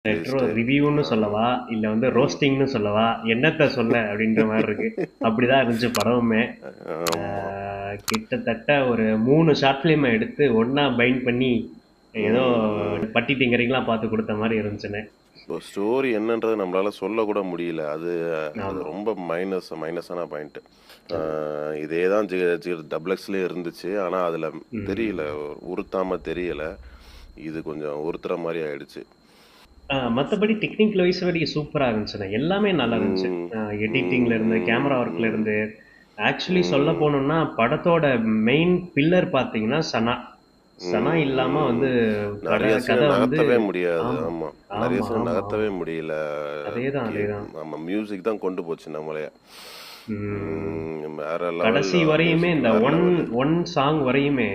Retro list. ரிவ்யூன்னு ஆமா. சொல்லவா? இல்ல வந்து ம். ரோஸ்டிங்ன்னு சொல்லவா? என்னத்த சொல்ல அப்படின்ற மாரி இருக்கு. அப்படிதான் இருந்துச்சு படமுமே. ஆ ஆமா. கிட்டத்தட்ட ஒரு 3 ஷார்ட் ஃபிலிம எடுத்து ஒண்ணா பைண்ட் பண்ணி, ஏதோ ம், ம். பட்டி டிங்கரிங்லாம் பார்த்து குடுத்த மாரி இருந்துச்சுண்ணே. இப்போ ஸ்டோரி என்னன்றது நம்மளால சொல்லக்கூட முடியல. அது அது ஆமா. ரொம்ப மைனஸான பாயிண்ட். ஆ ஆமா. இதே தான் டபுள் எக்ஸ்லயும் இருந்துச்சு. ஆனா அதுல தெரியல. ம். உறுத்தாம தெரியல. இது கொஞ்சம் உறுத்துற மாரி ஆயிடுச்சு. மத்தபடி டெக்னிக்கல் வைஸ் வரைக்கும் சூப்பரா இருந்துச்சுண்ணே. எல்லாமே நல்லா இருந்துச்சு. ம், எடிட்டிங்ல இருந்து, ம், கேமரா ம், ஒர்க்ல ம், இருந்து, ஆக்சுவலி சொல்ல ம், போணும்னா படத்தோட மெயின் பில்லர் பார்த்தீங்கன்னா சனா. சனா ம், இல்லாம வந்து ம். நெறைய சீன கதை வந்து நகர்த்தவே முடியாது. ஆமா. ஆமா. நெறைய ஆமா, சீன ஆமா, நகர்த்தவே ஆமா. முடியல. அதேதான், கி அதேதான். ஆமா மியூசிக் தான் கொண்டு போச்சு நம்மளய. ம். வேற லெவல் கடைசி வரையுமே மியூசிக் இந்த வேற ஒன் லெவல். ஒன் சாங் வரையுமே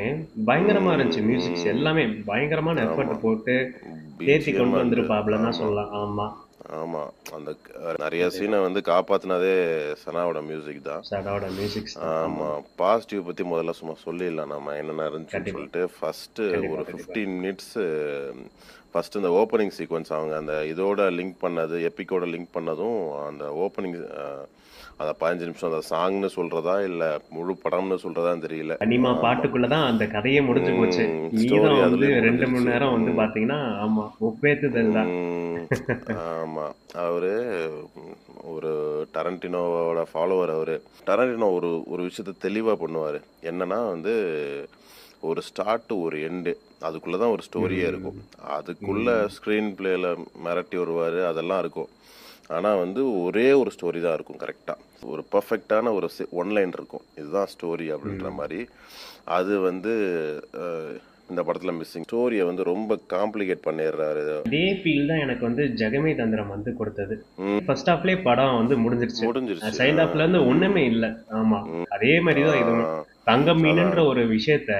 பயங்கரமா ம், இருந்துச்சு. மியூசிக்ஸ் ம். எல்லாமே பயங்கரமான ஆமா. எஃபர்ட் போட்டு தேத்தி பிஜிஎம் கொண்டு அண்ட் வந்திருப்பாப்லன்னு தான் ஆமா, சொல்லலாம். ஆமா. ஆமா. அந்த நெறைய சீன அதேதான். வந்து காப்பாத்துனதே சனாவோட மியூசிக் தான். சடாவோட மியூசிக்ஸ் தான். ஆமா. ஆமா. பாசிட்டிவ் பத்தி முதல்ல சும்மா சொல்லிடலாம் நம்ம என்னென்ன இருந்துச்சுன்னு கண்டிப்பா. சொல்லிட்டு. ஃபர்ஸ்ட்டு கண்டிப்பா, ஒரு கண்டிப்பா. 15 மினிட்ஸ் ஃபர்ஸ்ட் இந்த ஓப்பனிங் சீக்வென்ஸ் அவங்க அந்த இதோட லிங்க் பண்ணது, எபிக்கோட லிங்க் பண்ணதும் அந்த ஓப்பனிங் அந்த 15 நிமிஷம் அந்த சாங்ன்னு சொல்றதா, இல்ல முழு படம்னு சொல்றதான்னு தெரியல. அனிமா ஆமா. பாட்டுக்குள்ள தான் அந்த கதையே முடிஞ்சு போச்சு. ஸ்டோரி மீதம் வந்து அதுலயே 2 மணி முடிஞ்சிருச்சு. நேரம் வந்து பார்த்தீங்கன்னா, ஆமா ஒப்பேத்துதல் தான். ம். ஆமா. அவரு ம், ஒரு டரன்டினோவோட ஃபாலோவர் அவரு. டரன்டினோ ஒரு ஒரு விஷயத்த தெளிவா பண்ணுவாரு. என்னன்னா வந்து, ஒரு ஸ்டார்ட், ஒரு எண்டு. அதுக்குள்ள தான் ஒரு ஸ்டோரியே இருக்கும். ம். அதுக்குள்ள ம். ஸ்க்ரீன் பிளேல மிரட்டி வருவாரு. அதெல்லாம் இருக்கும். ஆனா வந்து ஒரே ஒரு ஸ்டோரி தான் இருக்கும் கரெக்ட்டா. ஒரு பெர்ஃபெக்ட்டான ஒரு ஒன் லைன் இருக்கும். இதுதான் ஸ்டோரி அப்படின்ற ம். மாரி. அது வந்து அ இந்த படத்துல மிஸ்ஸிங். ஸ்டோரிய வந்து ரொம்ப காம்ப்ளிகேட் பண்ணிடுறாரு. இதே ஃபீல் தான் எனக்கு வந்து ஜெகமே தந்திரம் வந்து கொடுத்தது. ம். ஃபர்ஸ்ட் ஹாஃப்லயே படம் வந்து முடிஞ்சிருச்சு. முடிஞ்சிருச்சு. செகண்ட் ஹாஃப்ல இருந்து ஒண்ணுமே ம். இல்ல. ஆமா. ம். அதே மாரி ஆ. தான் இதுவும். தங்க மீனுன்ற அதான். ஒரு விஷயத்த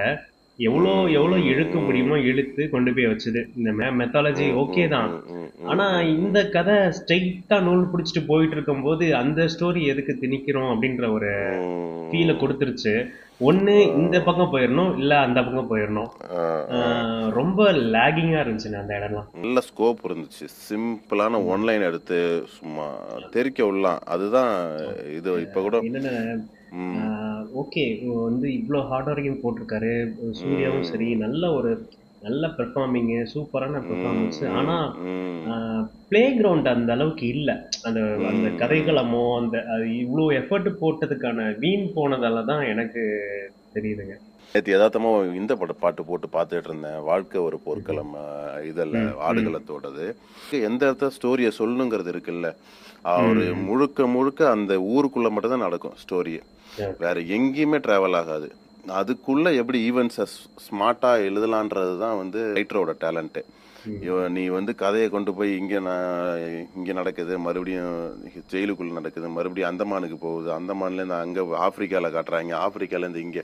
எவ்ளோ எவ்ளோ இழுக்க முடியுமோ ம். இழுத்து கொண்டு போய் வச்சது. இந்த மெத்தாலஜி ம். ஓகே ம். தான். ம். ம். ம். ஆனா ம். இந்த ம். கதை ஸ்ட்ரெய்ட்டா நூல் பிடிச்சிட்டு போயிட்டு இருக்கும்போது, அந்த ஸ்டோரி எதுக்கு திணிக்கிறோம் அப்படின்ற ஒரு ஃபீல ம். குடுத்துருச்சு. ஒண்ணு ஆ. இந்த பக்கம் போயிரணும், இல்ல அந்த பக்கம் போயிரணும். ஆ. ஆ ஆ. ரொம்ப லேகிங்கா இருந்துச்சுங்க அந்த இடம்லாம். நல்ல ஸ்கோப் இருந்துச்சு. சிம்பிளான ஒன் ம். லைன் எடுத்து சும்மா தெறிக்க விடலாம். அதுதான் இது இப்ப கூட என்னன்னா, ஆ ம். ஓகே வந்து இவ்ளோ ஹார்ட் ஒர்க்கிங் போட்டிருக்காரு. சூர்யாவும் சரி, ம். நல்ல ஒரு நல்ல பெர்ஃபார்மிங்கு, சூப்பரான ம். பெர்ஃபார்மன்ஸ். ஆனா, ம். ம். ஆ பிளே கிரவுண்ட் அந்த அளவுக்கு இல்ல. அந்த அந்த ம். ம். கதைக்களமோ, அந்த அது இவ்ளோ எஃபோர்ட் போட்டதுக்கான வீண் போனதால தான் எனக்கு தெரியுதுங்க. நேத்து எதார்த்தமா இந்த பாட்டு போட்டு பார்த்துட்டு இருந்தேன். வாழ்க்கை ஒரு ம்ஹ்ம். போர்க்களம் இதுல ம், ம். ஆடுகளத்தோடது. எந்த இடத்துல ஸ்டோரிய சொல்லணுங்கிறது இருக்குல்ல. அவரு ம். முழுக்க முழுக்க அந்த ஊருக்குள்ள மட்டும் தான் நடக்கும் ஸ்டோரியே. ஓகே. வேற எங்கேயுமே டிராவல் ஆகாது. அதுக்குள்ள எப்படி ஈவென்ட்ஸ ஸ்மார்ட்டா எழுதலான்றது தான் வந்து ரைட்டரோட டேலண்ட்டு. ம். நீ வந்து கதைய கொண்டு போய் இங்க நடக்குது, மறுபடியும் ஜெயிலுக்குள்ள நடக்குது, மறுபடியும் அந்தமானுக்கு போகுது, அந்தமான்லேருந்து அங்க ஆப்பிரிக்கால காட்டுறாய்ங்க, ஆப்பிரிக்காலேருந்து இங்க.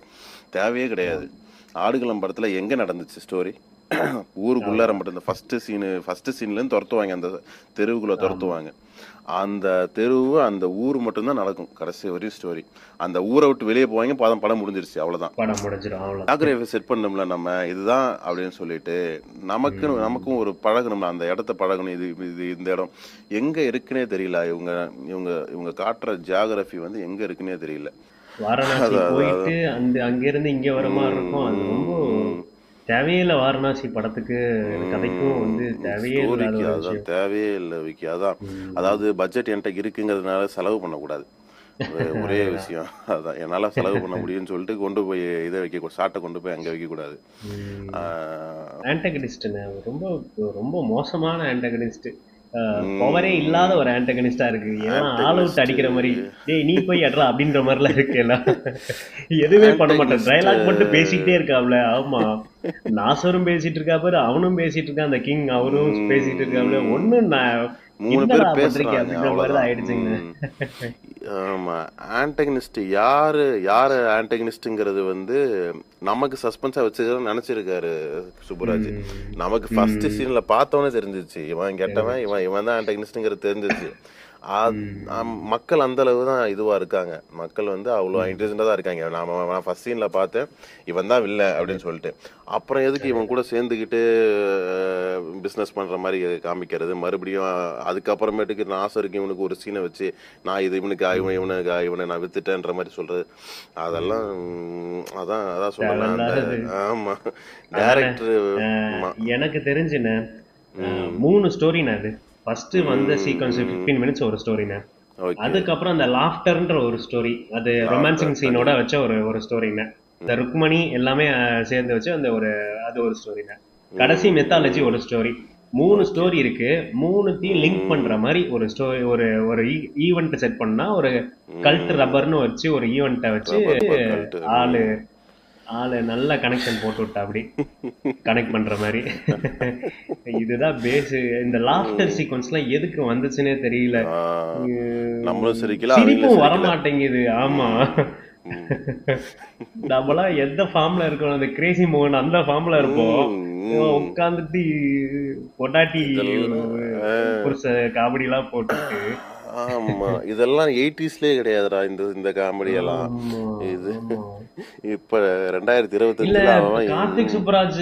தேவையே கிடையாது. ஆமா. ஆடுகளம் படத்துல எங்க நடந்துச்சு ஸ்டோரி? ஊருக்குள்ளார அவ்வளோதான். மட்டும் இந்த ஃபர்ஸ்ட் சீன்லேருந்து தொரத்துவாங்க. அந்த தெருவுக்குள்ள ஆமா. தொரத்துவாங்க. அந்த தெருவு, அந்த ஊர் மட்டும் தான் நடக்கும். கடைசி வரையும் ஸ்டோரி. அந்த ஊர விட்டு வெளிய போவாய்ங்க. படம் முடிஞ்சிருச்சு. அவ்வளோதான். படம் முடிஞ்சிரும். அவ்வளோதான். ஜியோகிராஃபி செட் பண்ணோம்ல நம்ம. இதுதான் அப்படின்னு சொல்லிட்டு, நமக்கும் ம். ஒரு பழகணும்ல. அந்த இடத்த பழகணும். இது இது இந்த இடம் எங்க இருக்குன்னே தெரியல. இவங்க இவங்க காட்டுற ஜியோகிராஃபி வந்து எங்க இருக்குன்னே தெரியல. வாரணாசி அதான் அதான் போயிட்டு அதான். அங்கேருந்து இங்க வர மாரி ம், இருக்கும். அது ரொம்ப ம், ம், தேவையே இல்ல வாரணாசி படத்துக்கு. கதைக்கும் வந்து தேவையே இல்லாத ஸ்டோரிக்கு ஒரு அதான் விஷயம். தேவையே இல்லை விக்கி. அதான் ம். அதாவது பட்ஜெட் என்கிட்ட இருக்குங்கிறதுனால செலவு பண்ணக்கூடாது. ஒரே அதேதான். விஷயம் அதான் என்னால் செலவு பண்ண முடியும்னு சொல்லிட்டு கொண்டு போய் இதை வைக்க ஷார்ட்டை கொண்டு போய் அங்கே வைக்கக்கூடாது. ம். ஆஹ் ஆன்டகனிஸ்ட்டுங்க. ரொம்ப ரொம்ப மோசமான ஆன்டகனிஸ்ட். பவரே இல்லாத உம் ஒரு ஆன்டகனிஸ்ட்டா இருக்கு. எல்லாம் ஆல் அவுட் ஆன்டகனிஸ்ட் அடிக்கிற மாரி. "டேய் நீ போய் அட்றா" அப்படின்ற மாரிலாம் இருக்கு எல்லாம். எதுவுமே பண்ண மாட்டான். ஆன்டகனிஸ்ட் டயலாக் மட்டும் பேசிக்கிட்டே இருக்காப்ல. ஆமா. நாசரும் பேசிட்டு இருக்கா பாரு, அவனும் பேசிட்டு இருக்கான். அந்த கிங் அவரும் பேசிட்டு இருக்காப்ல. ஒண்ணும் நான் மூணு பேர் என்னடா பண்றீங்க பேசுறாங்க அப்படின்ற மாரி தான் அவ்வளவுதான். ஆயிடுச்சுங்க. ஆமா. ஆன்டகனிஸ்ட் யாரு ஆன்டகனிஸ்ட்ங்கிறது வந்து நமக்கு சஸ்பென்ஸா வச்சுக்கிறோம்னு நினைச்சிருக்காரு சுப்புராஜ். ம். நமக்கு ஃபர்ஸ்ட் ம். சீன்ல பார்த்தோன்னே தெரிஞ்சிச்சு இவன் கெட்டவன், தெரிஞ்சிருச்சு. இவன் இவன் தான் ஆன்டகனிஸ்ட்ங்கிறது தெரிஞ்சிச்சு. மக்கள் அந்த அளவு தான் இதுவா இருக்காங்க. மக்கள் வந்து அவ்வளோ இன்ட்ரெஸ்டா தான் இருக்காங்க. நான் ஃபர்ஸ்ட் சீன்ல பார்த்தேன் இவன் தான் வில்ல அப்படின்னு சொல்லிட்டு. அப்புறம் எதுக்கு இவன் கூட சேர்ந்துக்கிட்டு பிஸ்னஸ் பண்ற மாதிரி காமிக்கிறது, மறுபடியும் அதுக்கப்புறமேட்டுக்கு நாசருக்கு இவனுக்கு ஒரு சீனை வச்சு நான் இது இவனை நான் வித்துட்டேன்ற மாதிரி சொல்றது, அதெல்லாம் அதான் அதான் சொல்லலாம். ஆமா டைரக்டர் எனக்கு தெரிஞ்சுன்னு 3 ஸ்டோரிண்ணே. அது ஃபர்ஸ்ட் வந்த சீக்வன்ஸ் 15 மினிட்ஸ் ஒரு ஸ்டோரிண்ணே. அதுக்கப்புறம் அந்த லாஃப்டர்ன்ற ஒரு ஸ்டோரி, அது ரொமான்சிங் சீனோட வச்ச ஒரு ஸ்டோரிண்ணே. இந்த ருக்மணி எல்லாமே சேர்ந்து வச்சு அந்த அது ஒரு ஸ்டோரிண்ணே. கடைசி மெத்தாலஜி ஒரு ஸ்டோரி. 3 ஸ்டோரி இருக்கு. 3த்தையும் லிங்க் பண்ற மாதிரி ஒரு ஸ்டோரி, ஒரு ஈவெண்ட் செட் பண்ணா, ஒரு கல்ட் ரப்பர்னு வச்சு ஒரு ஈவெண்ட்டை வச்சு ஆளு நல்ல கனெக்ஷன் போட்டு விட்டா அப்படி கனெக்ட் பண்ற மாதிரி. இதுதான் பேஸ். இந்த லாஃப்டர் சீக்வன்ஸ்லாம் எதுக்கு வந்துச்சுன்னே தெரியல. சிரிப்பும் வர மாட்டேங்குது. ஆமா, நம்மளாம் எந்த ஃபார்ம்ல இருக்கோம், அந்த கிரேசி மோகன் அந்த ஃபார்ம்ல இருப்போம். உட்காந்துட்டு பொண்டாட்டி புருஷ காமெடி எல்லாம் போட்டுட்டு. ஆமா, இதெல்லாம் 80ஸ்லயே கிடையாதுடா இந்த காமெடி எல்லாம். இது இப்ப 2025 கார்த்திக் சுப்புராஜ்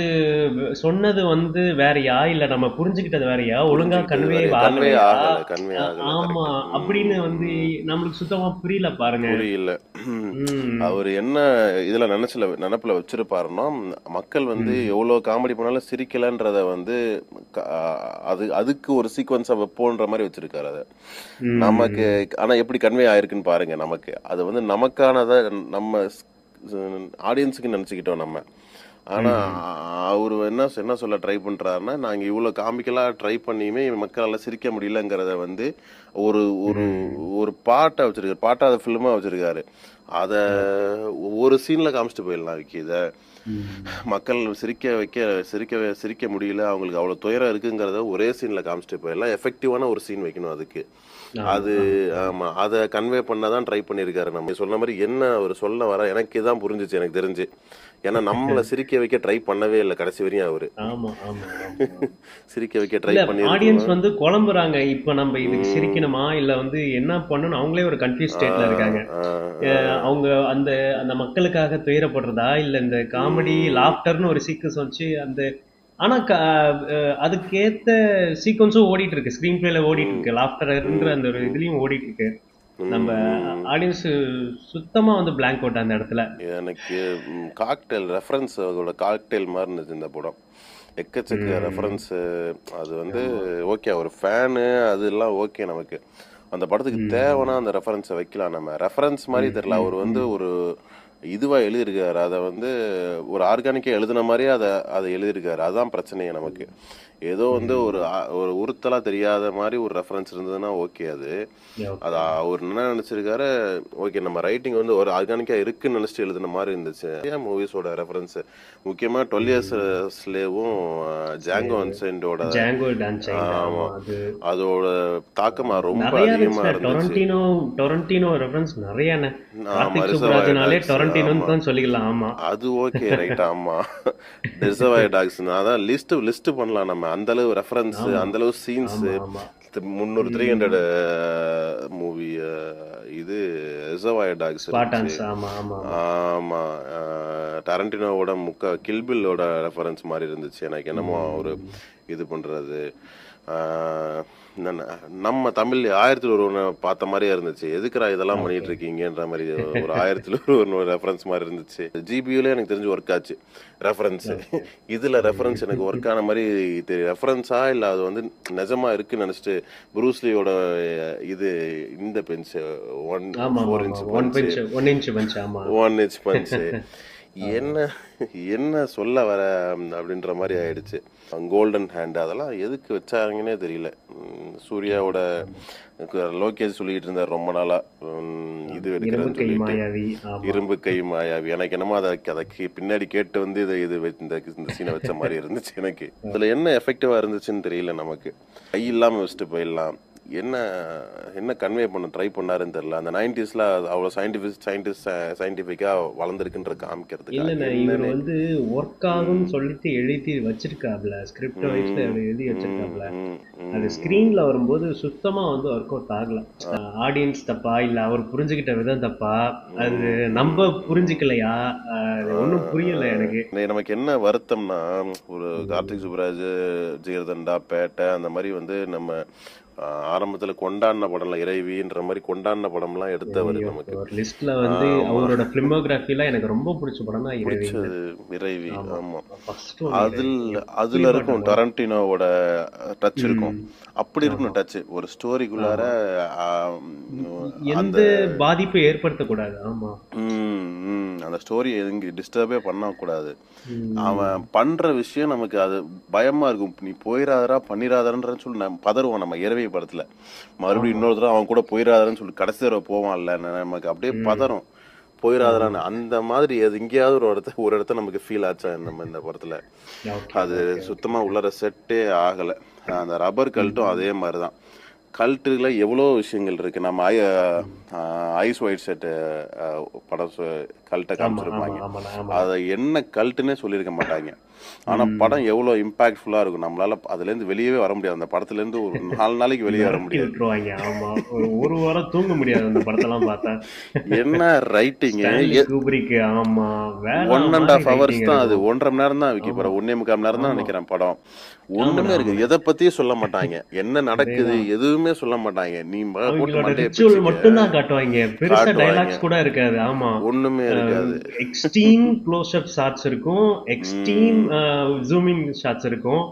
சொன்னது வந்து வேறயா, இல்ல நம்ம புரிஞ்சுக்கிட்டது வேறயா, ஒழுங்கா கன்வே ஆகல. ஆமா, அப்படின்னு வந்து நம்மளுக்கு சுத்தமா புரியல. பாருங்க, புரியல. அவர் என்ன இதுல நினைப்புல வச்சிருப்பாருன்னா, மக்கள் வந்து எவ்வளவு காமெடி பண்ணாலும் சிரிக்கலன்றத வந்து அதுக்கு ஒரு சீக்வன்ஸா வைப்போன்ற மாதிரி வச்சிருக்காரு அத நமக்கு. ஆனா எப்படி கன்வே ஆயிருக்குன்னு பாருங்க. நமக்கு அது வந்து நமக்கானத நம்ம ஆடியன்ஸுக்கு நினைச்சுக்கிட்டோம் நம்ம. ஆனா அவரு என்ன சொல்ல ட்ரை பண்றாருன்னா, நாங்க இவ்வளவு காமிக்கலா ட்ரை பண்ணியுமே மக்களால சிரிக்க முடியலங்கிறத வந்து ஒரு ஒரு ஒரு பாட்டா வச்சிருக்காரு. பாட்டா அதை ஃபிலிமா வச்சிருக்காரு. அத ஒரு சீன்ல காமிச்சிட்டு போயிடலாம். இத மக்கள் சிரிக்க முடியல, அவங்களுக்கு அவ்வளவு துயரம் இருக்குங்கிறத ஒரே சீன்ல காமிச்சிட்டு போயிடலாம். எஃபெக்டிவான ஒரு சீன் வைக்கணும் அதுக்கு. அது ஆமா, அதை கன்வே பண்ணாதான் ட்ரை பண்ணிருக்காரு. நம்ம சொன்ன மாதிரி என்ன அவர் சொல்ல வர எனக்கு இதான் புரிஞ்சிச்சு, எனக்கு தெரிஞ்சு. ஏன்னா நம்மள சிரிக்க வைக்க ட்ரை பண்ணவே இல்லை கடைசி வரையும் அவரு. சிரிக்க வைக்க ட்ரை பண்ணி ஆடியன்ஸ் வந்து குழம்புறாங்க. இப்ப நம்ம இதுக்கு சிரிக்கணுமா இல்ல வந்து என்ன பண்ணணும், அவங்களே ஒரு கன்ஃபியூஸ் ஸ்டேட்ல இருக்காங்க. அவங்க அந்த அந்த மக்களுக்காக துயரப்படுறதா, இல்ல இந்த காமெடி லாஃப்டர்னு ஒரு சீக்வன்ஸ் வச்சு அந்த. ஆனா அதுக்கேத்த சீக்வன்ஸும் ஓடிட்டு இருக்கு, ஸ்கிரீன் பிளேல ஓடிட்டு இருக்கு, லாஃப்டர்ன்ற அந்த ஒரு இதுலயும் ஓடிட்டு இருக்கு. நம்ம ஆடியன்ஸ் சுத்தமா வந்து பிளாங்க் அவுட் அந்த இடத்துல. எனக்கு காக்டெயில் ரெஃபரன்ஸ், அதோட காக்டெயில் மாதிரி இருந்துச்சு இந்த படம். எக்கச்சக்க ரெஃபரன்ஸ். அது வந்து ஓகே, ஒரு ஃபேனு அதெல்லாம் ஓகே. நமக்கு அந்த படத்துக்கு தேவைன்னா அந்த ரெஃபரன்ஸை வைக்கலாம். நம்ம ரெஃபரன்ஸ் மாதிரி தெரியல, அவர் வந்து ஒரு இதுவா எழுதியிருக்காரு. அதை வந்து ஒரு ஆர்கானிக்கா எழுதின மாதிரியே அதை எழுதியிருக்காரு. அதுதான் பிரச்சனையே நமக்கு. ஏதோ வந்து ஒரு உறுத்தலா தெரியாத மாதிரி ஒரு ரெஃபரன்ஸ் இருந்ததுன்னா ஓகே. அது அவர் என்ன நினைச்சிருக்காரு, ஓகே நம்ம ரைட்டிங் வந்து ஒரு ஆர்கானிக்கா இருக்குன்னு நினைச்சிட்டு எழுதின மாதிரி இருந்துச்சு. மூவிஸோட ரெஃபரன்ஸ் முக்கியமா 12 Years Slaveவும் ஜாங்கோ அன்சைண்டோட அதோட தாக்கம் ரொம்ப அதிகமா இருந்துச்சு. டொரண்டினோ ரெஃபரன்ஸ் நிறைய. அது ஓகே ரைட். ஆமா, ரிசர்வாயர் டாக்ஸ் அதான் லிஸ்ட் பண்ணலாம் நம்ம. அந்த அளவு ரெஃபரன்ஸ், அந்த அளவு சீன்ஸ். 300 மூவி இது ரிசர்வாயர் டாக்ஸ். ஆமா, டாரண்டினோவோட கில்பில்லோட ரெஃபரன்ஸ் மாதிரி இருந்துச்சு எனக்கு. என்னமோ ஒரு இது பண்றது நம்ம தமிழ் 1001 பார்த்த மாதிரியே இருந்துச்சு. எதுக்குறா இதெல்லாம் பண்ணிட்டு இருக்கீங்கன்ற மாதிரி ஒரு 1001 ரெஃபரன்ஸ் மாதிரி இருந்துச்சு. ஜிபியூல எனக்கு தெரிஞ்சு ஒர்க் ஆச்சு ரெஃபரன்ஸ். இதுல ரெஃபரன்ஸ் எனக்கு ஒர்க் ஆன மாதிரி ரெஃபரன்ஸா இல்ல அது வந்து நிஜமா இருக்குன்னு நினைச்சிட்டு ப்ரூஸ்லியோட இது இந்த பெஞ்ச் 1 இன்ச் பஞ்ச் என்ன சொல்ல வர அப்படின்ற மாதிரி ஆயிடுச்சு. கோல்டன் ஹேண்ட் அதெல்லாம் எதுக்கு வச்சாங்கன்னே தெரியல. சூர்யாவோட லோகேஷ் சொல்லிட்டு இருந்தார் ரொம்ப நாளா, இது எடுக்கிறேன்னு சொல்லிட்டு, இரும்பு கை மாயாவி. எனக்கு என்னமோ அதை பின்னாடி கேட்டு வந்து இந்த சீனை வச்ச மாதிரி இருந்துச்சு எனக்கு. இதுல என்ன எஃபெக்டிவா இருந்துச்சுன்னு தெரியல நமக்கு. கை இல்லாம வச்சுட்டு போயிடலாம். என்ன என்ன கன்வே பண்ண ட்ரை பண்ணாருன்னு தெரியல. அந்த 90ஸ்ல அவ்வளோ சயின்டிஃபிக்கா வளர்ந்துருக்குன்ற காமிக்கிறதுக்கு இல்லண்ணே, இவர் என்னன்னு. வந்து ஒர்க் ஆகும்னு சொல்லிட்டு எழுதி வச்சிருக்காப்ல, ஸ்கிரிப்ட் வைஸ்ல ம், எழுதி ம், வச்சிருக்காப்ல. ம், அது ம். ஸ்கிரீன்ல வரும்போது சுத்தமா வந்து ஒர்க் அவுட் ஆகல. ஆடியன்ஸ் தப்பா இல்ல அவர் புரிஞ்சுக்கிட்ட விதம் தப்பா, அது ம், ம், நம்ம ம். புரிஞ்சுக்கலையா, அது ஒன்றும் புரியல எனக்கு. நமக்கு என்ன வருத்தம்னா, ஒரு கார்த்திக் ம். சுப்புராஜ், ஜிகர்தண்டா, பேட்டை அந்த மாதிரி வந்து நம்ம ஆரம்பத்துல கொண்டாடின படம்ல இறைவின்ற மாதிரி கொண்டாடின படம்லாம் எடுத்தவர் ஐயோ, நமக்கு. ஒரு லிஸ்ட்ல வந்து ஆமா, அவரோட பிலிமோகிராஃபில எனக்கு ரொம்ப பிடிச்ச படம்னா இறைவி. பிடிச்சது இறைவி. ஆமா, ஆமா. ஃபர்ஸ்ட் ஒன் இறைவி. அதுல எப்படிப்பட்ட இருக்கும் படம். டரண்டினோவோட டச் இருக்கும். ம். அப்படி ஆமா, இருக்கணும் டச். ஒரு ஸ்டோரிக்குள்ளார ஆமா. அந்த எந்த பாதிப்பும் ஏற்படுத்தக்கூடாது. ஆமா. அந்த ஸ்டோரி எங்க டிஸ்டர்பே பண்ணக்கூடாது. ம். அவன் பண்ற விஷயம் நமக்கு அது பயமா இருக்கும். நீ போயிராதடா பண்ணிராதன்னு சொல்லி நம்ம பதறுவோம் நம்ம இரவி படத்துல. மறுபடியும் ஆமா. இன்னொரு தடவை அவன் கூட போயிராதன்னு சொல்லி கடைசி தடவை போவான்ல, நமக்கு அப்படியே ம். பதறும். ஆமா. போயிராதடான்னு அந்த மாதிரி அது எங்கேயாவது ஒரு இடத்த நமக்கு ஃபீல் ஆச்சா நம்ம இந்த படத்துல. ஓகே, அது ஓகே, ஓகே, சுத்தமா ஓகே. உள்ளார செட்டே ஆகல. அந்த ரப்பர் கல்ட்டும் ம். அதே மாதிரிதான். கல்ட்டுல எவ்வளோ விஷயங்கள் இருக்கு. நம்ம ம். ஐஸ் ஒயிட் செட் படம் கல்ட்டை ஆமா, ஆமா, காமிச்சிருப்பாங்க. ஆமாண்ணா, ஆமாண்ணா. அதை என்ன கல்ட்டுன்னே சொல்லியிருக்க மாட்டாங்க. ஆனா ம். படம் எவ்வளோ இம்பாக்ட்ஃபுல்லா இருக்கும். நம்மளால அதுல இருந்து வெளியவே வர முடியாது. அந்த படத்துல இருந்து ஒரு 4 நாளைக்கு வெளியே வர மிரட்டி முடியாது. விட்டுருவாங்க. ஆமா. ஒரு வாரம் தூங்க முடியாது அந்த படத்தெல்லாம் பார்த்தா. என்ன ரைட்டிங்கு. ஸ்டான்லி கூப்ரிக், ஆமா. வேற ஒன் அண்ட் மாரி ஆஃப் ஹவர்ஸ் ரைட்டிங் தான் அது. இருக்கும். 1.5 மணி நேரம் தான் விக்கி ஆமா, படம். 1.25 மணி நேரம் தான் ஆமா. நினைக்கிறேன் படம். ஆமாண்ணே, ஒண்ணுமே இருக்கு. ஆமாண்ணே. எதை பத்தியும் சொல்ல மாட்டாங்க. என்ன நடக்குது அதேதான். எதுவுமே சொல்ல மாட்டாங்க. நீ போட்டு அவங்களோட மண்டையை ரிச்சுவல் பிச்சுக்க மட்டும் தான் காட்டுவாங்க. பெருசா காட்டுவாங்க. டயலாக்ஸ் கூட இருக்காது. ஆமா. ஒண்ணுமே இருக்காது. எக்ஸ்ட்ரீம் க்ளோஸ் அப் ஷாட்ஸ் இருக்கும். எக்ஸ்ட்ரீம் ம், ஜூமிங் ஷாட்ஸ் இருக்கும்.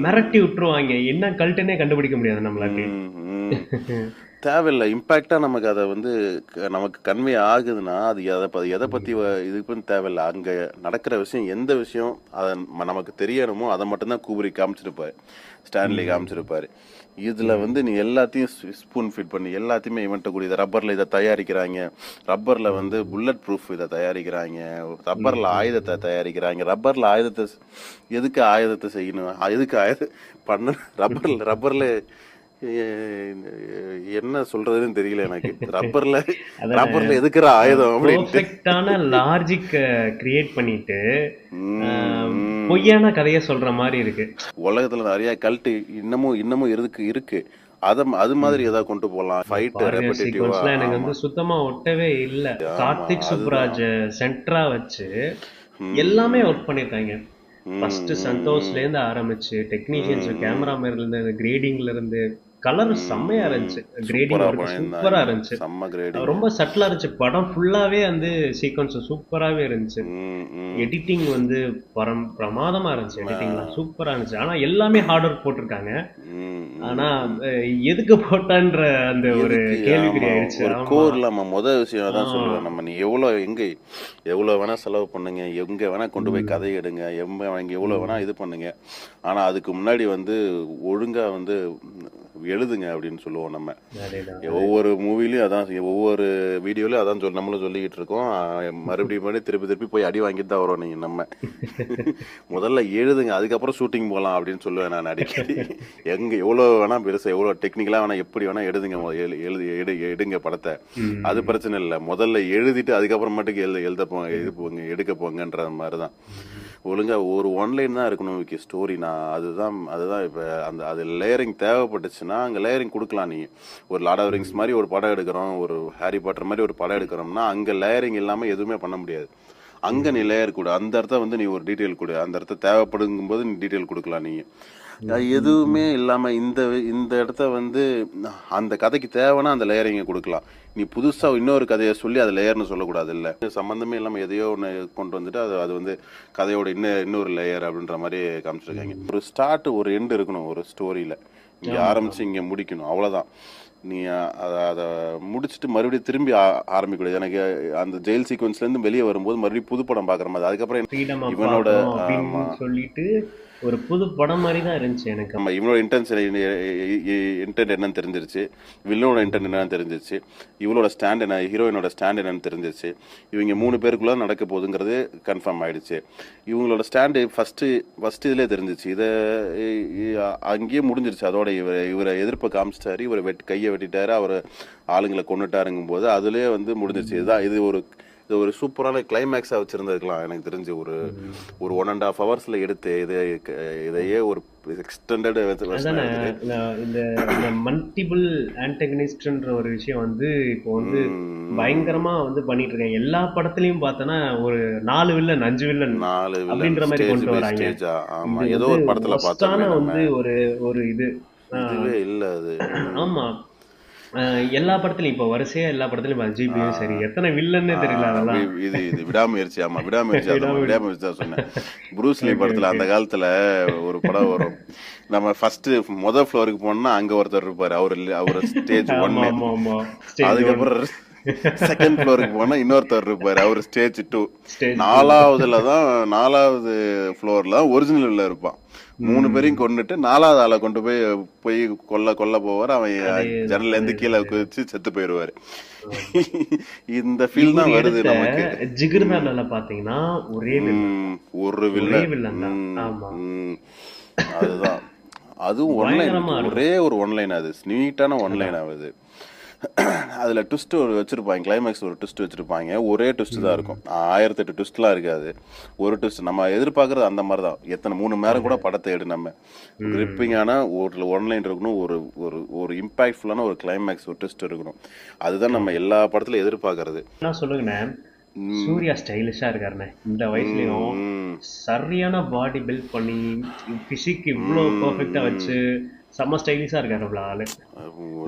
மிரட்டி ம், விட்டுருவாங்க. என்ன கல்ட்டுன்னே கண்டுபிடிக்க முடியாது நம்மளாட்டி. ம், ம். தேவையில்லை. இம்பேக்டா நமக்கு அதை வந்து நமக்கு கன்வே ஆகுதுன்னா அது எதை பத்தி ம். இதுக்குன்னு தேவையில்லை. அங்க நடக்கிற விஷயம் எந்த விஷயம் அதை நமக்கு தெரியணுமோ அதை மட்டும்தான் கூபரி காமிச்சிருப்பாரு, ஸ்டான்லி ம். காமிச்சிருப்பாரு. இதுல வந்து ம். நீ எல்லாத்தையும் ஸ்பூன் ஃபீட் பண்ணி எல்லாத்தையுமே இவன்ட்ட கூடிய ரப்பர்ல இதை தயாரிக்கிறாங்க, ரப்பர்ல வந்து ம். புல்லட் ப்ரூஃப் இதை தயாரிக்கிறாங்க, ம். ரப்பர்ல ஆயுதத்தை ம். தயாரிக்கிறாங்க. ரப்பர்ல ஆயுதத்தை எதுக்கு ஆயுதத்தை செய்யணும், எதுக்கு பண்ண ரப்பர்ல என்ன சொல்றதுன்னு தெரியல எனக்கு. ரப்பர்ல அதானே, ரப்பர்ல எதுக்குற ஆயுதம் அப்படின்ட்டு. பெர்ஃபெக்ட்டான லாஜிக்க கிரியேட் பண்ணிட்டு, அ ம், ம். பொய்யான கதைய சொல்ற மாரி இருக்கு. உலகத்துல நிறைய கல்ட்டு இன்னமும் இன்னமும் இருக்கு. அது மாதிரி ம். ஏதாவது கொண்டு போகலாம். இந்த ஃபைட் ஃபாரினர் ரெப்படிட்டிவா. சீக்வென்ஸ்லாம் எனக்கு ஆமா, வந்து சுத்தமா ஒட்டவே இல்ல. ஆமா. கார்த்திக் அதுதான். சுப்புராஜ சென்டரா வச்சு எல்லாமே ம், ஒர்க் பண்ணியிருக்காங்க. ம், ஃபர்ஸ்ட் ம், சந்தோஷ்லேருந்து ஆரம்பிச்சு, டெக்னீஷியன்ஸ், ம், ம், கேமராமேன்லேருந்து, கிரேடிங்ல இருந்து, கலர் ம், செம்மையா ம். இருந்துச்சு. கிரேடிங் சூப்பரா ஒர்க் சூப்பரா பண்ணியிருந்தாங்க. இருந்துச்சு. செம்ம கிரேடிங். ரொம்ப சட்டிலா இருந்துச்சு. படம் ஃபுல்லாவே வந்து சீக்வென்ஸ் சூப்பராவே இருந்துச்சு. ம், ம். எடிட்டிங் வந்து பிரமாதமா இருந்துச்சு. எடிட்டிங்லாம் ஆ, சூப்பரா இருந்துச்சு. ஆனா எல்லாமே ஹார்ட் ஒர்க் போட்டிருக்காங்க. ம், ஆனா ம், ம். எதுக்கு போட்டான்ற அந்த ஒரு எதுக்கு? கேள்விக்குறி ஆமா. ஆயிடுச்சு. ஒரு ஆமா. கோர் இல்லாம விஷயம் ஆ. அதான் சொல்லுவேன். நீ எவ்வளோ வேணா செலவு பண்ணுங்க. எங்க வேணா கொண்டு போய் ம். கதை எடுங்க. நீங்க எவ்வளோ வேணா ம். இது பண்ணுங்க. ஆனா அதுக்கு முன்னாடி வந்து ஒழுங்கா வந்து எழுதுங்க அப்படின்னு சொல்லுவோம் நம்ம. அதேதான், ஒவ்வொரு அதேதான். மூவிலயும் அதான் ஒவ்வொரு வீடியோலயும் அதான் நம்மளும் சொல்லிக்கிட்டு இருக்கோம். மறுபடியும் திருப்பி திருப்பி போய் அடி வாங்கிட்டு தான் வரோம் நீங்க நம்ம. முதல்ல எழுதுங்க, அதுக்கப்புறம் ஷூட்டிங் போகலாம் அப்படின்னு சொல்லுவேன் நான் அடிக்கடி. எவ்வளோ வேணா பெருசா எவ்வளோ டெக்னிக்கலா வேணா எப்படி வேணா எடுதுங்க, எடுங்க படத்தை. அது ம். பிரச்சனை இல்லை. முதல்ல எழுதிட்டு அதுக்கப்புறமேட்டுக்கு எழுத போங்க, இது போங்க, எடுக்க போங்கன்ற மாதிரி தான். ஒழுங்கா ஒரு ஒன்லைன் தான் இருக்கணும் விக்கி ஸ்டோரினா. அதுதான் இப்போ அது லேயரிங் தேவைப்பட்டுச்சுன்னா அங்கே லேயரிங் கொடுக்கலாம். நீ ஒரு லார்ட் ஆஃப் ரிங்ஸ் ம். மாதிரி ஒரு படம் எடுக்கிறோம், ஒரு ஹாரி பாட்டர் மாதிரி ஒரு படம் எடுக்கிறோம்னா அங்கே லேயரிங் இல்லாமல் எதுவுமே பண்ண முடியாது. அங்கே நீ ம். லேயர் கொடு, அந்த இடத்த வந்து நீ ஒரு டீட்டெயில் கொடு, அந்த இடத்த தேவைப்படுங்கும் போது நீ டீட்டெயில் கொடுக்கலாம். நீ ம். ம். எதுவுமே ம். இல்லாம இந்த இடத்த வந்து அந்த கதைக்கு தேவைன்னா அந்த லேயரிங்க கொடுக்கலாம். நீ புதுசா இன்னொரு கதையை சொல்லி அது லேயர்னு சொல்லக்கூடாது. இல்ல சம்பந்தமே இல்லாம எதையோ ஒன்று கொண்டு வந்துட்டு அது வந்து கதையோட இன்னொரு லேயர் அப்படின்ற மாதிரி காமிச்சிருக்காங்க. ம். ஒரு ஸ்டார்ட் ஒரு எண்ட் இருக்கணும் ஒரு ஸ்டோரியில. இங்க ஆமா, ஆரம்பிச்சு ஆமா. இங்க முடிக்கணும், அவ்வளவுதான். நீ அதை முடிச்சுட்டு மறுபடியும் திரும்பி ஆரம்பிக்கூடாது. எனக்கு அந்த ஜெயில் சீக்வன்ஸ்ல இருந்து வெளியே வரும்போது மறுபடியும் புது படம் பாக்குற மாதிரி. அதுக்கப்புறம் ஃப்ரீடமா இவனோட பார்க்கணும் ஆமா, அப்படின்னு சொல்லிட்டு, ஒரு புது படம் மாதிரி தான் இருந்துச்சு எனக்கு. நம்ம இவனோட இன்டென்ட் என்னன்னு தெரிஞ்சிருச்சு, வில்லனோட இன்டென்ட் என்னன்னு தெரிஞ்சிருச்சு, இவளோட ஸ்டாண்ட் என்ன, ஹீரோயினோட ஸ்டாண்ட் என்னன்னு தெரிஞ்சிருச்சு, இவங்க 3 பேருக்குள்ள நடக்க போகுதுங்கிறது கன்ஃபார்ம் ஆயிடுச்சு. இவங்களோட ஸ்டாண்டு ஃபர்ஸ்ட் இதுலேயே தெரிஞ்சிச்சு. இதை அங்கேயே முடிஞ்சிருச்சு. அதோட இவரை எதிர்ப்பை காமிச்சிட்டாரு, இவரை கையை வெட்டிட்டாரு, அவர் ஆளுங்களை கொண்டுட்டாருங்கும் போது அதுலேயே வந்து முடிஞ்சிருச்சு. இதுதான் இது ஒரு சூப்பரான கிளைமேக்ஸாக வச்சுருந்துருக்கலாம் எனக்கு தெரிஞ்சு. ஒரு 1.5 ஹவர்ஸில் எடுத்து இதையே ஒரு எக்ஸ்டெண்டட் இந்த மல்டிபிள் ஆன்டகனிஸ்ட்ன்ற ஒரு விஷயம் வந்து இப்போ வந்து பயங்கரமா வந்து பண்ணிட்டு இருக்கேன். எல்லா படத்துலயும் பார்த்தோன்னா ஒரு 4 வில்லன் 5 வில்லன் அப்படின்ற மாதிரி கொண்டு வராங்க. ஏதோ ஒரு படத்துல பார்த்தா வந்து ஒரு இதுவே இல்ல அது. ஆமா, எல்லா படத்துலயும் இப்போ வரிசையா எல்லா படத்துலயும் ஜிபியும் சரி, எத்தனை வில்லன்னே தெரியல. அதெல்லாம் இது விடாமுயற்சி. ஆமா, விடாமுயற்சி தான் சொன்னேன். ப்ரூஸ்லி படத்துல அந்த காலத்துல ஒரு படம் வரும், நம்ம ஃபர்ஸ்ட் முதல் ஃப்ளோருக்கு போனோம்னா அங்க ஒருத்தர் இருப்பாரு, அவர் ஸ்டேஜ் 1. அதுக்கப்புறம் செகண்ட் ஃப்ளோருக்கு போனா இன்னொருத்தர் இருப்பாரு, அவர் ஸ்டேஜ் 2. 4வது ஃப்ளோர்ல ஒரிஜினல் இருப்பான். 3 பேரையும் கொண்டுட்டு 4வது ஆளை கொண்டு போய் கொல்ல போவார். அவன் ஜன்னல்ல இருந்து கீழே குதிச்சு செத்து போயிருவாரு. இந்த ஃபீல் தான் வருது நமக்கு. ஜிகர்தண்டால பாத்தீங்கன்னா ஒரு வில்லன். அதுதான், அதுவும் ஒன்லைன், ஒரே ஒரு ஒன்லைன், அது நீட்டான ஒன்லைன் ஆகுது. அதில் ட்விஸ்ட் வச்சுருப்பாங்க, கிளைமேக்ஸ் ஒரு ட்விஸ்ட் வச்சுருப்பாங்க. ஒரே ட்விஸ்ட் தான் இருக்கும், 1008 ட்விஸ்ட்லாம் இருக்காது. ஒரு ட்விஸ்ட் நம்ம எதிர்பார்க்குறது அந்த மாதிரி தான். எத்தனை 3 மணி நேரம் கூட படத்தை எடு, நம்ம கிரிப்பிங்கான ஒரு ஒன்லைன் இருக்கணும், ஒரு இம்பாக்ட்ஃபுல்லான ஒரு கிளைமேக்ஸ், ஒரு ட்விஸ்ட் இருக்கணும். அதுதான் நம்ம எல்லா படத்துலையும் எதிர்பார்க்கறது. சொல்லுங்கண்ணே, சூர்யா ஸ்டைலிஷா இருக்காருண்ணே இந்த வயசுலயும். சரியான பாடி பில்ட் பண்ணி பிசிக் இவ்வளோ பர்ஃபெக்டா வச்சு செம்ம ஸ்டைலிஷா இருக்காரு ஆளு.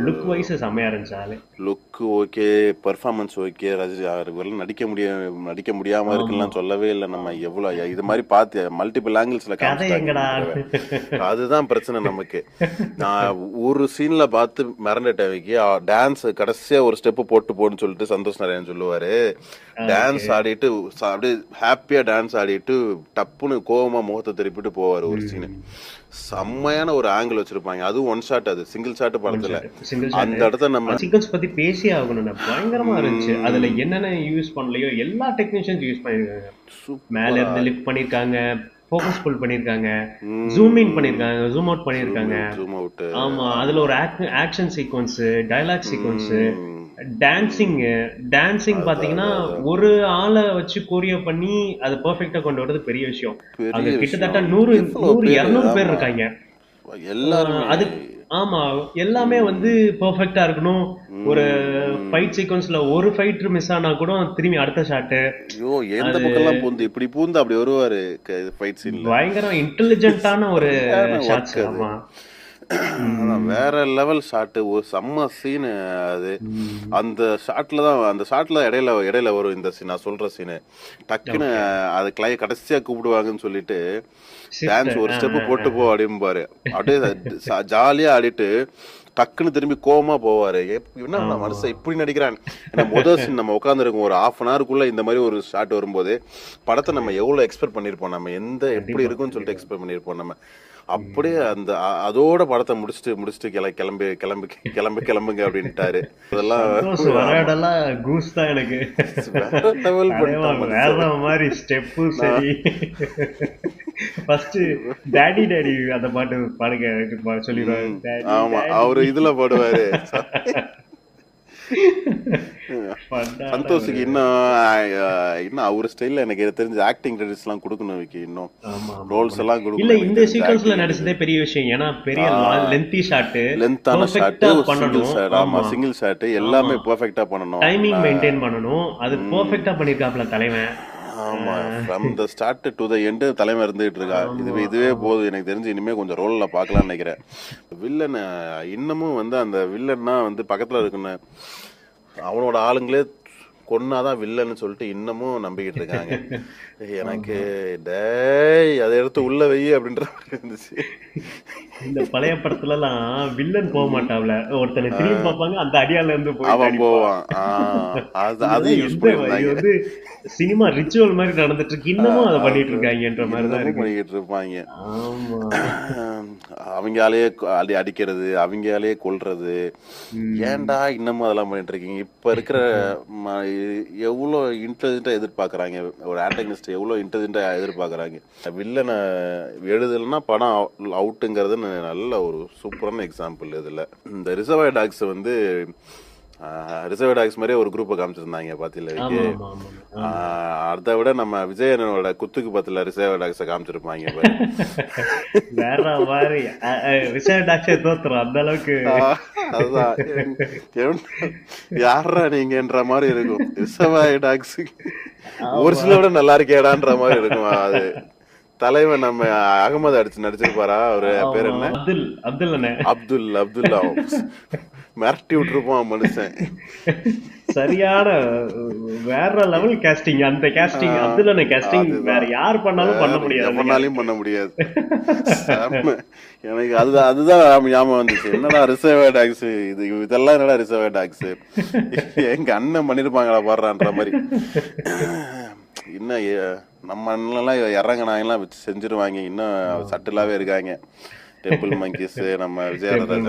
லுக் வைஸ் செம்மையா இருந்துச்சு ஆளு. Look okay, performance okay. Rajini நடிக்க முடியாம இருக்குலாம் சொல்லவே இல்லை. நம்ம எவ்வளவு இது மாதிரி பார்த்து மல்டிபிள் ஆங்கிள்ஸ்ல காமிச்சாங்க. அதுதான் பிரச்சனை நமக்கு. நான் ஒரு சீன்ல பார்த்து மிரண்டுட்டவைக்கு டான்ஸ் கடைசியா ஒரு ஸ்டெப் போட்டுன்னு சொல்லிட்டு சந்தோஷ் நாராயணன் சொல்லுவாரு. டான்ஸ் ஆடிட்டு அப்படியே ஹாப்பியா டான்ஸ் ஆடிட்டு டப்புன்னு கோவமா முகத்தை திருப்பிட்டு போவாரு. ஒரு சீனு செம்மையான ஒரு ஆங்கிள் வச்சிருப்பாங்க. அதுவும் ஒன் ஷாட், அது சிங்கிள் ஷாட் படத்துல. அந்த இடத்த நம்ம சீக்வென்ஸ் பத்தி பேசியே ஆகணும். பயங்கரமா இருந்துச்சு. அதுல என்னென்ன யூஸ் பண்ணலையோ எல்லா டெக்னீஷியன்ஸ் யூஸ் பண்ணிருக்காங்க. மேல இருந்து லிஃப்ட் பண்ணிருக்காங்க, ஃபோக்கஸ் புல் பண்ணிருக்காங்க, ஜூம் இன் பண்ணிருக்காங்க, ஜூம் அவுட் பண்ணிருக்காங்க. ஆமா, அதுல ஒரு action sequence, dialogue sequence, dancing பாத்தீங்கன்னா ஒரு ஆளை வச்சு கோரியோ பண்ணி அது பெர்ஃபெக்ட்டா கொண்டு வரது பெரிய விஷயம். அங்க கிட்டத்தட்ட 100-200 பேர் இருக்காங்க எல்லாரும். அது ஆமா, எல்லாமே வந்து பெர்ஃபெக்ட்டா இருக்கணும். ஒரு ஃபைட் சீக்வென்ஸ்ல ஒரு ஃபைட்டர் மிஸ் ஆனா கூட திரும்பி அடுத்த ஷாட், ஐயோ எந்த பக்கம்லாம் பூந்து அப்படி வருவாரு ஃபைட் சீன்ல. பயங்கர இன்டெலிஜென்ட்டான ஒரு ஷாட்ஸ். ஆமா, வேற லெவல் ஷாட்டு, ஒரு செம்ம சீனு அது. அந்த ஷாட்ல இடையில வரும் இந்த சீன், நான் சொல்ற சீனு. டக்குன்னு அது கடைசியா கூப்பிடுவாங்கன்னு சொல்லிட்டு டான்ஸ் ஒரு ஸ்டெப் போட்டு போ அப்படிம்பாரு. அப்படியே ஜாலியா ஆடிட்டு டக்குன்னு திரும்பி கோவமா போவாரு. என்ன மனுஷன் இப்படி நடிக்கிறான். முதல் சீன் நம்ம உட்காந்துருக்கோம், ஒரு 1/2 an hourக்குள்ள இந்த மாதிரி ஒரு ஷாட் வரும்போது படத்தை நம்ம எவ்வளவு எக்ஸ்பெக்ட் பண்ணிருப்போம், நம்ம எப்படி இருக்குன்னு சொல்லிட்டு எக்ஸ்பெக்ட் பண்ணிருப்போம் நம்ம. அப்படியே அதோட படத்தை முடிச்சுட்டு கிளம்புங்க அப்படின்ட்டாரு. அதெல்லாம் எனக்கு வேற மாதிரி ஸ்டெப்பு. சரி, ஃபர்ஸ்ட் டாடி அந்த பாடுங்க சொல்லிடுவாரு. ஆமா, அவரு இதுல பாடுவாரு. சந்தோஷுக்கு இன்னும் அவர் ஸ்டைல்ல எனக்கு தெரிஞ்ச ஆக்டிங் கிரெடிட்ஸ் எல்லாம் கொடுக்கணும். இன்னும் ரோல்ஸ் எல்லாம் கொடுக்கணும். இல்ல, இந்த சீக்வென்ஸ்ல நடிச்சதே பெரிய விஷயம். ஏன்னா பெரிய லென்த்தான ஷாட், சிங்கிள் ஷாட். ஆமா, சிங்கிள் ஷாட் எல்லாமே பெர்ஃபெக்ட்டா பண்ணனும், டைமிங் மெயின்டெய்ன் பண்ணனும். அது பெர்ஃபெக்ட்டா பண்ணிருக்காப்ல தலைவன். ஆமா, from the start to the end தலைமை இருந்துகிட்டு இருக்கா. இதுவே போதும் எனக்கு தெரிஞ்சு. இனிமே கொஞ்சம் ரோல்ல பாக்கலாம்னு நினைக்கிறேன். வில்லன் இன்னமும் வந்து அந்த வில்லன்னா வந்து பக்கத்துல இருக்குன்னு அவனோட ஆளுங்களே கொன்னாதான் வில்லன்னு சொல்லிட்டு இன்னமும் நம்பிக்கிட்டு இருக்காங்க. எனக்கு டேய் அதை எடுத்து உள்ள வை அப்படின்ற மாதிரி இருந்துச்சு. இந்த பழைய படத்துல எல்லாம் வில்லன் போக மாட்டாப்ல, ஒருத்தனை திரும்பி பார்ப்பாங்க, அந்த அடியால இருந்து போயிட்டு அவன் அடிப்பான். போவான். அது யூஸ் இது பண்ணியிருந்தாங்க. வந்து சினிமா ரிச்சுவல் மாதிரி நடந்துட்டு இருக்கு, இன்னமும் அதை பண்ணிட்டு இருக்காங்கன்ற மாதிரிதான் இன்னமும் இருக்கு. பண்ணிக்கிட்டு இருப்பாங்க. ஆமா. அவங்களாலேயே அடிக்கிறது, அவங்களாலேயே கொல்றது. ஏன்டா இன்னமும் அதெல்லாம் பண்ணிட்டு இருக்கீங்க? இப்ப இருக்கிற எவ்வளோ இன்டெலிஜென்ட்டா எதிர்பார்க்கறாங்க, ஒரு ஆன்டகனிஸ்ட் எவ்வளோ இன்டெலிஜென்ட்டா எதிர்பார்க்கறாங்க. வில்லனை எழுதலைன்னா படம் அவுட்டுங்கிறது நல்ல ஒரு சூப்பரான எக்ஸாம்பிள் இதுல. இந்த ரிசர்வாயர் டாக்ஸ் வந்து ரிசர்வ் டாக்ஸ் மாதிரியே ஒரு குரூப்பை காமிச்சிருந்தாங்க பாத்தீங்களா? ஆமா ஆமா ஆமா ஆமா. அதை விட நம்ம விஜயனோட குத்துக்கு பத்தில ரிசர்வ் டாக்ஸை காமிச்சிருப்பாங்க பாரு. வேற மாதிரி ரிசர்வ் டாக்ஸே தோத்துரும் அந்த அளவுக்கு. அதுதான் யாரா நீங்கன்ற மாதிரி இருக்கும். ரிசர்வ் டாக்ஸ் ஒரு சில விட நல்லா இருக்கேடான்ற மாதிரி இருக்கும். அது தலைவன் நம்ம அகமது அடிச்சு நடிச்சிருப்பாரா, அவரு பேர் என்ன, அப்துல்லா மிரட்டி விட்டுருப்பான் மனுஷன். சரியான வேற லெவல் கேஸ்டிங். அந்த கேஸ்டிங் அப்துல்லா கேஸ்டிங் வேற யார் பண்ணாலும் பண்ண முடியாது, பண்ணாலும் பண்ண முடியாது. எனக்கு அதுதான் ஞாபகம் வந்துச்சு. என்னடா ரிசர்வ் டாக்ஸ் இது, இதெல்லாம் என்னடா ரிசர்வ் டாக்ஸ், எங்க அண்ணன் பண்ணிருப்பாங்களா பாடுறான்ற மாதிரி. இன்னும் நம்ம அண்ணெல்லாம் இறங்கினாங்கலாம் வச்சு செஞ்சிருவாங்க. இன்னும் சட்டிலாவே இருக்காங்க. டெம்பிள் மங்கிஸ், நம்ம விஜயராஜன்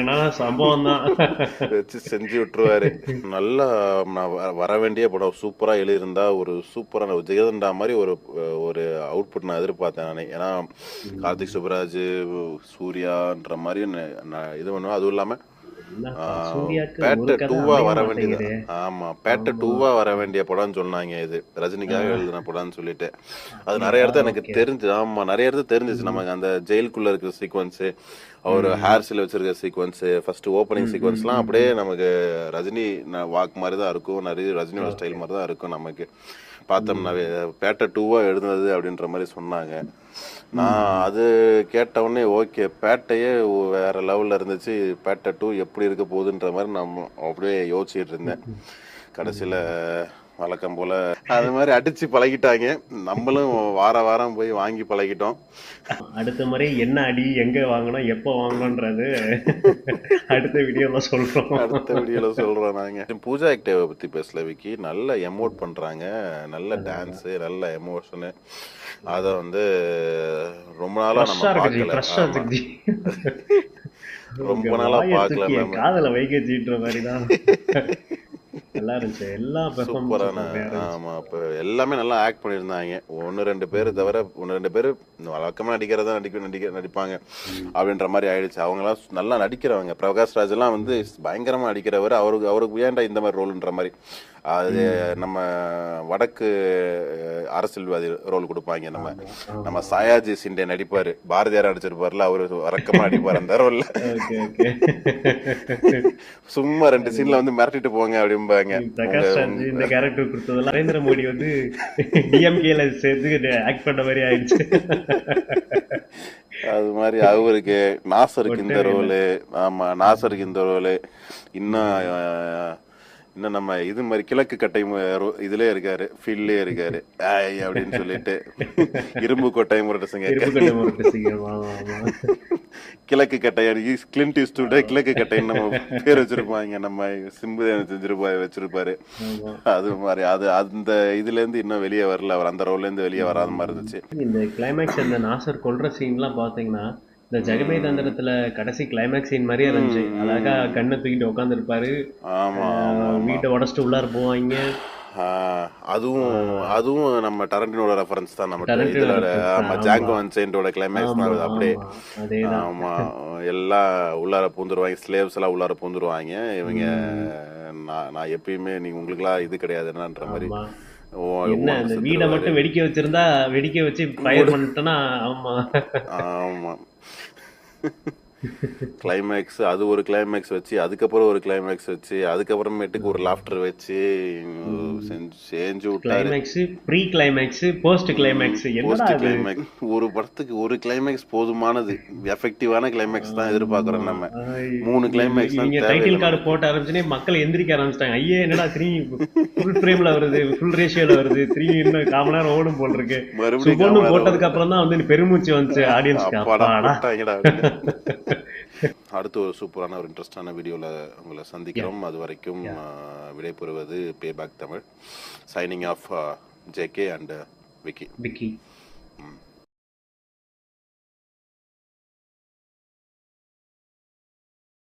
எல்லாம் சம்பவம் தான் வச்சு செஞ்சு விட்டுருவாரு. நல்லா வர வேண்டிய படம் சூப்பரா எழுதியிருந்தா ஒரு சூப்பரான ஜெகதண்டா மாதிரி ஒரு அவுட்புட் நான் எதிர்பார்த்தேன் நானே. ஏன்னா கார்த்திக் சுப்ராஜ், சூர்யான்ற மாதிரி இது பண்ணுவோம். அதுவும் இல்லாம பேட்ட 2 வர வேண்டியது. ஆமா, பேட்ட 2 வர வேண்டிய படம்னு சொன்னாங்க. இது ரஜினிக்காக எழுதின படம்னு சொல்லிட்டு அது நிறைய இடத்துல எனக்கு தெரிஞ்சு. ஆமா, நிறைய இடத்துல தெரிஞ்சிச்சு. நமக்கு அந்த ஜெயிலுக்குள்ள இருக்கிற சீக்வன்ஸ், அவர் ஹேர்ஸ்ல வச்சிருக்க சீக்வன்ஸ், ஃபர்ஸ்ட் ஓப்பனிங் சீக்வன்ஸ் எல்லாம் அப்படியே நமக்கு ரஜினி வாக் மாதிரி தான் இருக்கும். நிறைய ரஜினியோட ஸ்டைல் மாதிரி தான் இருக்கும். நமக்கு பார்த்தோம்னா பேட்ட 2 எழுதுனது அப்படின்ற மாதிரி சொன்னாங்க. நான் அது கேட்ட உடனே ஓகே, பேட்டையே வேற லெவல்ல இருந்துச்சு, பேட்டை 2 எப்படி இருக்க போகுதுன்ற மாதிரி நான் அப்படியே யோசிச்சுட்டு இருந்தேன். கடைசியில வழக்கம் போல அது மாதிரி அடிச்சு பழகிட்டாங்க. நம்மளும் வாரம் போய் வாங்கி பழகிட்டோம். அடுத்த முறை என்ன அடி, எங்க வாங்கணும், எப்ப வாங்கணும்ன்றது அடுத்த வீடியோல சொல்றோம். நாங்க பூஜா ஆக்டேவை பத்தி பேசல விக்கி. நல்ல எமோட் பண்றாங்க, நல்ல டான்ஸ், நல்ல எமோஷனு. அத வந்து ரொம்ப நாளா நம்ம பார்க்கல. ரொம்ப நாளா பார்க்கல. காதல வைக்கச்சின்ற மாதிரிதான் நல்லா இருந்துச்சு. எல்லா சூப்பரான. ஆமா, அப்ப எல்லாமே நல்லா ஆக்ட் பண்ணிருந்தாங்க. 1-2 பேர் தவிர 1-2 பேர் வழக்கமா நடிக்கிறதா நடிப்பாங்க அப்படின்ற மாதிரி ஆயிடுச்சு. அவங்க எல்லாம் நல்லா நடிக்கிறவங்க. பிரகாஷ் ராஜ் எல்லாம் வந்து பயங்கரமா நடிக்கிறவர். அவருக்கு ஏன்டா இந்த மாதிரி ரோல்ன்ற மாதிரி. அது நம்ம வடக்கு அரசியல்வாதி ரோல் கொடுப்பாங்க. நம்ம சாயாஜி சிண்டே நடிப்பாரு, பாரதியார் நடிச்சிருப்பாருல, அவரு வழக்கமா நடிப்பாரு அந்த ரோல்ல. சும்மா 2 சீன்ல வந்து மிரட்டிட்டு போங்க அப்படிம்பாங்க. பிரகாஷ் ராஜ் இந்த கேரக்டர் கொடுத்தது நரேந்திர மோடி வந்து டிஎம்கேல சேர்த்து ஆக்ட் பண்ண மாதிரி ஆயிடுச்சு. அது மாதிரி அவருக்கு நாசருக்கு இந்த ரோலு. ஆமா, நாசருக்கு இந்த ரோலு. இன்னும் நம்ம இது மாதிரி கிழக்கு கட்டை இதுலயே இருக்காரு, ஃபீல்ட்லயே இருக்காரு அப்படின்னு சொல்லிட்டு. இரும்பு கோட்டை முரட்டு கிழக்கு கட்டை கிளின்ட் ஈஸ்ட்வுட் கிழக்கு கட்டைன்னு நம்ம பேர் வச்சிருப்பாங்க. நம்ம சிம்பு வச்சிருப்பாரு. அது மாதிரி அது அந்த இதுல இருந்து இன்னும் வெளியே வரல. அவர் அந்த ரோல்ல இருந்து வெளியே வராத மாதிரி இருந்துச்சு. இந்த கிளைமேக்ஸ், இந்த நாசர் கொல்ற சீன் எல்லாம் பாத்தீங்கன்னா இந்த ஜெகமே தந்திரத்துல கடைசி கிளைமேக்ஸ் சீன் மாதிரியே இருந்துச்சு. அழகா கண்ணை தூக்கிட்டு உட்காந்து இருப்பாரு, வீட்டை உடச்சிட்டு உள்ளார போவாங்க. அதுவும் நம்ம டரண்டினோட ரெஃபரன்ஸ் தான். நம்ம ஜாங்கோ அன்சைன்டோட கிளைமேக்ஸ் அப்படியே. ஆமா, எல்லாம் உள்ளார பூந்துருவாங்க, ஸ்லேவ்ஸ் எல்லாம் உள்ளார பூந்துருவாங்க. இவங்க நான் எப்பயுமே நீங்க உங்களுக்கு எல்லாம் இது கிடையாது என்னன்ற மாதிரி. வீடை மட்டும் வெடிக்க வச்சிருந்தா வெடிக்க வச்சு ஃபயர் பண்ணிட்டேன்னா. ஆமா ஆமா, கிளைமேக்ஸ், அது ஒரு கிளைமேக்ஸ் வச்சு, அதுக்கப்புறம் ஒரு கிளைமேக்ஸ் வச்சு, அதுக்கப்புறமேட்டுக்கு ஒரு லாஃப்டர் வச்சு செஞ்சு விட்டாரு. Climax, pre climax, post climax, என்னடா போஸ்ட் அது? கிளைமேக்ஸ், ஒரு படத்துக்கு ஒரு கிளைமேக்ஸ் போதுமானது. எஃபெக்டிவான கிளைமேக்ஸ் தான் எதிர்பார்க்கறோம் நம்ம. 3 கிளைமேக்ஸ் இவங்க டைட்டில் கார்டு போட்ட ஆரம்பிச்சுனே மக்கள் எந்திரிக்க ஆரம்பிச்சிட்டாங்க. ஐயே என்னடா திரும்பி ஃபுல் ஃப்ரேம்ல வருது, ஃபுல் ரேஷியோல வருது, திரும்பி இன்னும் 1/4 மணி நேரம் ஓடும் போல் இருக்கு. மறுபடியும் சுபன்னு காமராஜர் போட்டதுக்கு அப்புறம் தான் வந்து பெருமூச்சு வந்துச்சு ஆடியன்ஸ்க்கு. அப்பாடா அப்பாடா. போட்டாங்கடா அப்படின்னு. அடுத்து ஒரு சூப்பரான ஒரு இன்ட்ரெஸ்டான வீடியோல உங்களை சந்திக்கிறோம். அது வரைக்கும் விடைபெறுவது பேபேக் Tamil. Signing off JK and Vicky.